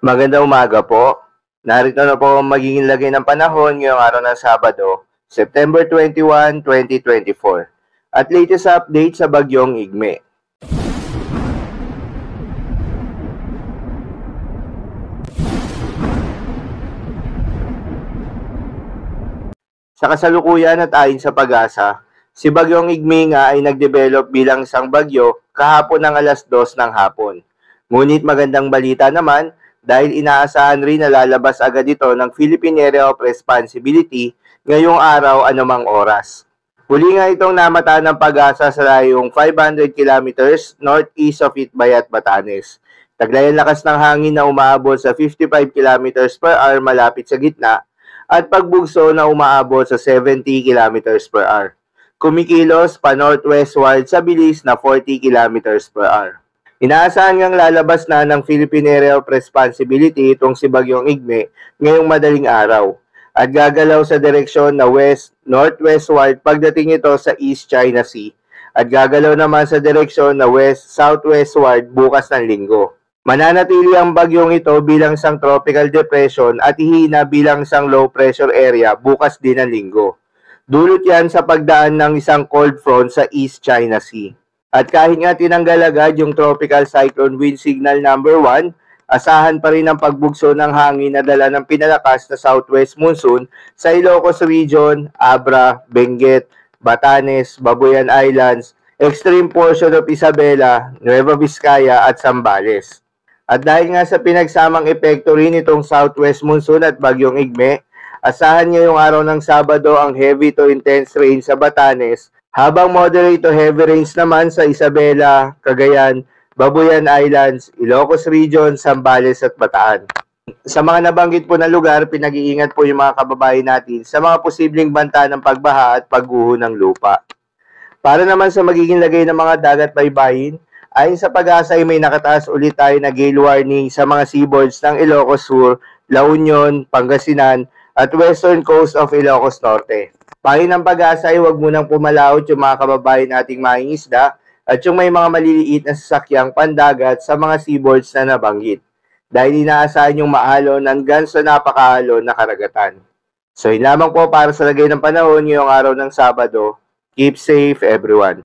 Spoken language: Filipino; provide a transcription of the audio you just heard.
Magandang umaga po. Narito na po ang magiging lagay ng panahon ngayong araw ng Sabado, September 21, 2024. At latest update sa bagyong Igme. Sa kasalukuyan at ayon sa pag-asa, si Bagyong Igme nga ay nagdevelop bilang isang bagyo kahapon ng alas 2 ng hapon. Ngunit magandang balita naman dahil inaasahan rin na lalabas agad ito ng Philippine Area of Responsibility ngayong araw anumang oras. Huli nga itong namataan ng pag-asa sa layong 500 kilometers northeast of Itbayat, Batanes. Taglay ang lakas ng hangin na umaabot sa 55 kilometers per hour malapit sa gitna at pagbugso na umaabot sa 70 kilometers per hour. Kumikilos pa northwestward sa bilis na 40 kilometers per hour. Inaasahan ngang lalabas na ng Philippine Area of Responsibility itong si Bagyong Igme ngayong madaling araw at gagalaw sa direksyon na west-northwestward pagdating ito sa East China Sea at gagalaw naman sa direksyon na west-southwestward bukas ng linggo. Mananatili ang bagyong ito bilang isang tropical depression at hihina bilang isang low pressure area bukas din ng linggo. Dulot yan sa pagdaan ng isang cold front sa East China Sea. At kahit nga tinanggal agad yung tropical cyclone wind signal number 1, asahan pa rin ang pagbugso ng hangin na dala ng pinalakas na southwest monsoon sa Ilocos Region, Abra, Benguet, Batanes, Babuyan Islands, extreme portion of Isabela, Nueva Vizcaya at Zambales. At dahil nga sa pinagsamang epekto rin itong southwest monsoon at bagyong Igme, asahan ngayong araw ng Sabado ang heavy to intense rain sa Batanes, habang moderate to heavy rains naman sa Isabela, Cagayan, Babuyan Islands, Ilocos Region, Zambales at Bataan. Sa mga nabanggit po na lugar, pinag-iingat po yung mga kababayan natin sa mga posibleng banta ng pagbaha at pagguho ng lupa. Para naman sa magiging lagay ng mga dagat baybayin, ayon sa pag-asa ay may nakataas ulit tayo na gale warning sa mga seaboards ng Ilocos Sur, La Union, Pangasinan at western coast of Ilocos Norte. Payo ng pag-asa ay huwag munang pumalaot yung mga kababayan nating mangingisda at yung may mga maliliit na sasakyang pandagat sa mga seaboards na nabanggit dahil inaasahan yung maalon hanggang sa napakaalon na karagatan. So yun lamang po para sa lagay ng panahon ngayong araw ng Sabado. Keep safe everyone.